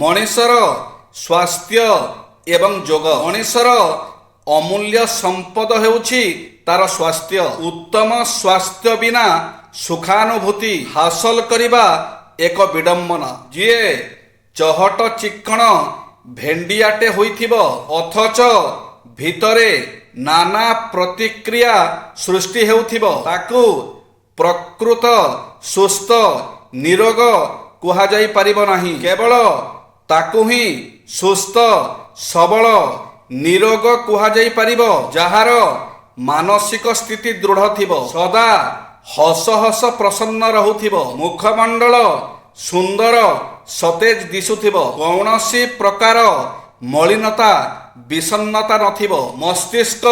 ମଣିଷର ସ୍ୱାସ୍ଥ୍ୟ ଏବଂ ଯୋଗ। ମଣିଷର ଅମୂଲ୍ୟ ସମ୍ପଦ ହେଉଛି ତାର ସ୍ୱାସ୍ଥ୍ୟ। ଉତ୍ତମ ସ୍ୱାସ୍ଥ୍ୟ ବିନା ସୁଖାନୁଭୂତି ହାସଲ କରିବା ଏକ ବିଡ଼ମ୍ବନା। ଯିଏ ଚହଟ ଚିକ୍କଣ ଭେଣ୍ଡିଆଟେ ହୋଇଥିବ ଅଥଚ ଭିତରେ ନାନା ପ୍ରତିକ୍ରିୟା ସୃଷ୍ଟି ହେଉଥିବ, ତାକୁ ପ୍ରକୃତ ସୁସ୍ଥ ନିରୋଗ କୁହାଯାଇ ପାରିବ ନାହିଁ। କେବଳ ତାକୁ ହିଁ ସୁସ୍ଥ ସବଳ ନିରୋଗ କୁହାଯାଇ ପାରିବ ଯାହାର ମାନସିକ ସ୍ଥିତି ଦୃଢ଼ ଥିବ, ସଦା ହସ ହସ ପ୍ରସନ୍ନ ରହୁଥିବ, ମୁଖମଣ୍ଡଳ ସୁନ୍ଦର ସତେଜ ଦିଶୁଥିବ, କୌଣସି ପ୍ରକାର ମଳିନତା ବିଷଣ୍ଣତା ନଥିବ, ମସ୍ତିଷ୍କ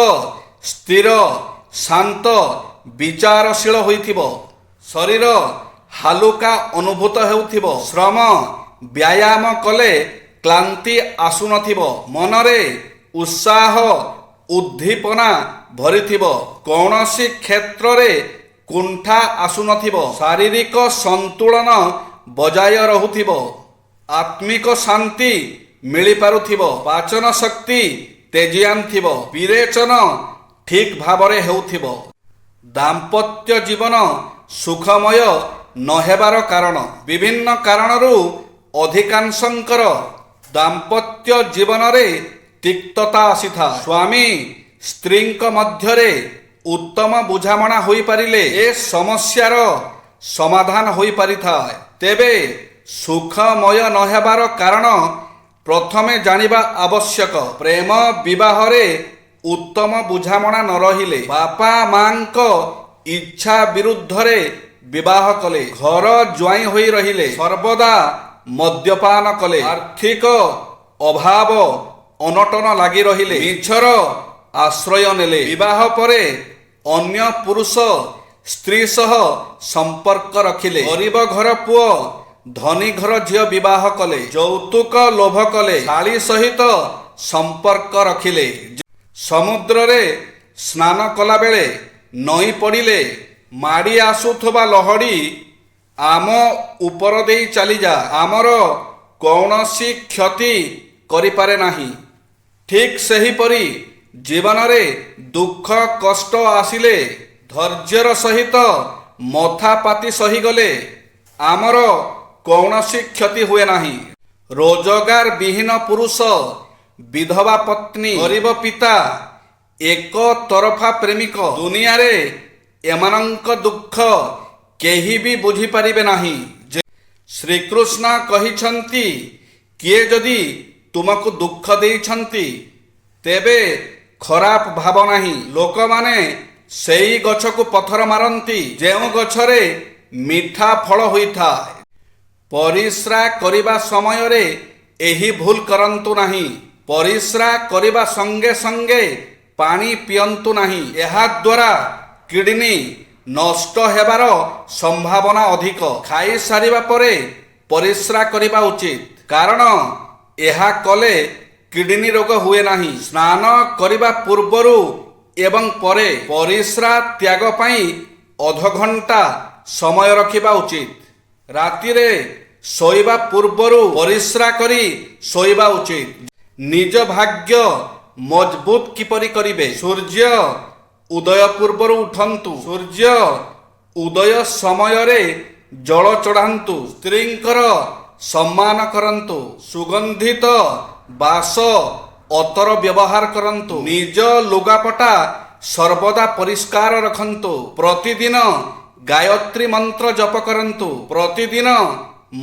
ସ୍ଥିର ଶାନ୍ତ ବିଚାରଶୀଳ ହୋଇଥିବ, ଶରୀର ହାଲୁକା ଅନୁଭୂତ ହେଉଥିବ, ଶ୍ରମ ବ୍ୟାୟାମ କଲେ କ୍ଳାନ୍ତି ଆସୁନଥିବ, ମନରେ ଉତ୍ସାହ ଉଦ୍ଦୀପନା ଭରିଥିବ, କୌଣସି କ୍ଷେତ୍ରରେ କୁଣ୍ଠା ଆସୁନଥିବ, ଶାରୀରିକ ସନ୍ତୁଳନ ବଜାୟ ରହୁଥିବ, ଆତ୍ମିକ ଶାନ୍ତି ମିଳିପାରୁଥିବ, ପାଚନ ଶକ୍ତି ତେଜିଆନ ଥିବ, ବିରେଚନ ଠିକ ଭାବରେ ହେଉଥିବ। ଦାମ୍ପତ୍ୟ ଜୀବନ ସୁଖମୟ ନ ହେବାର କାରଣ। ବିଭିନ୍ନ କାରଣରୁ ଅଧିକାଂଶଙ୍କର ଦାମ୍ପତ୍ୟ ଜୀବନରେ ତିକ୍ତତା ଆସିଥାଏ। ସ୍ୱାମୀ ସ୍ତ୍ରୀଙ୍କ ମଧ୍ୟରେ ଉତ୍ତମ ବୁଝାମଣା ହୋଇପାରିଲେ ଏ ସମସ୍ୟାର ସମାଧାନ ହୋଇପାରିଥାଏ। ତେବେ ସୁଖମୟ ନ ହେବାର କାରଣ ପ୍ରଥମେ ଜାଣିବା ଆବଶ୍ୟକ। ପ୍ରେମ ବିବାହରେ ଉତ୍ତମ ବୁଝାମଣା ନ ରହିଲେ, ବାପା ମାଙ୍କ ଇଚ୍ଛା ବିରୁଦ୍ଧରେ ବିବାହ କଲେ, ଘର ଜ୍ୱାଇଁ ହୋଇ ରହିଲେ, ସର୍ବଦା ମଦ୍ୟପାନ କଲେ, ଆର୍ଥିକ ଅଭାବ ଅନଟନ ଲାଗି ରହିଲେ, ମିଛର ଆଶ୍ରୟ ନେଲେ, ବିବାହ ପରେ ଅନ୍ୟ ପୁରୁଷ ସ୍ତ୍ରୀ ସହ ସମ୍ପର୍କ ରଖିଲେ, ଗରିବ ଘର ପୁଅ ଧନୀ ଘର ଝିଅ ବିବାହ କଲେ, ଯୌତୁକ ଲୋଭ କଲେ, ଶାଳୀ ସହିତ ସମ୍ପର୍କ ରଖିଲେ, ସମୁଦ୍ରରେ ସ୍ନାନ କଲାବେଳେ ନଈ ପଡ଼ିଲେ ମାଡ଼ି ଆସୁଥିବା ଲହଡ଼ି ଆମ ଉପର ଦେଇ ଚାଲିଯା ଆମର କୌଣସି କ୍ଷତି କରିପାରେ ନାହିଁ। ଠିକ୍ ସେହିପରି ଜୀବନରେ ଦୁଃଖ କଷ୍ଟ ଆସିଲେ ଧୈର୍ଯ୍ୟର ସହିତ ମଥା ପାତି ସହିଗଲେ ଆମର କୌଣସି କ୍ଷତି ହୁଏ ନାହିଁ। ରୋଜଗାର ବିହୀନ ପୁରୁଷ, ବିଧବା ପତ୍ନୀ, ଗରିବ ପିତା, ଏକ ତରଫା ପ୍ରେମିକ, ଦୁନିଆରେ ଏମାନଙ୍କ ଦୁଃଖ କେହି ବି ବୁଝିପାରିବେ ନାହିଁ। ଶ୍ରୀକୃଷ୍ଣ କହିଛନ୍ତି, କିଏ ଯଦି ତୁମକୁ ଦୁଃଖ ଦେଇଛନ୍ତି ତେବେ ଖରାପ ଭାବ ନାହିଁ। ଲୋକମାନେ ସେଇ ଗଛକୁ ପଥର ମାରନ୍ତି ଯେଉଁ ଗଛରେ ମିଠା ଫଳ ହୋଇଥାଏ। ପରିସ୍ରା କରିବା ସମୟରେ ଏହି ଭୁଲ କରନ୍ତୁ ନାହିଁ। ପରିସ୍ରା କରିବା ସଙ୍ଗେ ସଙ୍ଗେ ପାଣି ପିଅନ୍ତୁ ନାହିଁ। ଏହାଦ୍ୱାରା କିଡନୀ ନଷ୍ଟ ହେବାର ସମ୍ଭାବନା ଅଧିକ। ଖାଇସାରିବା ପରେ ପରିସ୍ରା କରିବା ଉଚିତ, କାରଣ ଏହା କଲେ କିଡନୀ ରୋଗ ହୁଏ ନାହିଁ। ସ୍ନାନ କରିବା ପୂର୍ବରୁ ଏବଂ ପରେ ପରିସ୍ରା ତ୍ୟାଗ ପାଇଁ ଅଧଘଣ୍ଟା ସମୟ ରଖିବା ଉଚିତ। ରାତିରେ ଶୋଇବା ପୂର୍ବରୁ ପରିସ୍ରା କରି ଶୋଇବା ଉଚିତ। ନିଜ ଭାଗ୍ୟ ମଜବୁତ କିପରି କରିବେ? ସୂର୍ଯ୍ୟ ଉଦୟ ପୂର୍ବରୁ ଉଠନ୍ତୁ। ସୂର୍ଯ୍ୟ ଉଦୟ ସମୟରେ ଜଳ ଚଢ଼ାନ୍ତୁ। ସ୍ତ୍ରୀଙ୍କର ସମ୍ମାନ କରନ୍ତୁ। ସୁଗନ୍ଧିତ ବାସ ଅତର ବ୍ୟବହାର କରନ୍ତୁ। ନିଜ ଲୁଗାପଟା ସର୍ବଦା ପରିଷ୍କାର ରଖନ୍ତୁ। ପ୍ରତିଦିନ ଗାୟତ୍ରୀ ମନ୍ତ୍ର ଜପ କରନ୍ତୁ। ପ୍ରତିଦିନ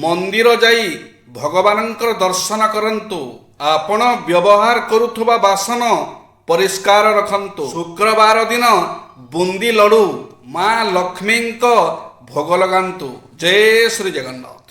ମନ୍ଦିର ଯାଇ ଭଗବାନଙ୍କର ଦର୍ଶନ କରନ୍ତୁ। ଆପଣ ବ୍ୟବହାର କରୁଥିବା ବାସନ ପରିଷ୍କାର ରଖନ୍ତୁ। ଶୁକ୍ରବାର ଦିନ ବୁନ୍ଦି ଲଡୁ ମା ଲକ୍ଷ୍ମୀଙ୍କ ଭୋଗ ଲଗାନ୍ତୁ। ଜୟ ଶ୍ରୀ ଜଗନ୍ନାଥ।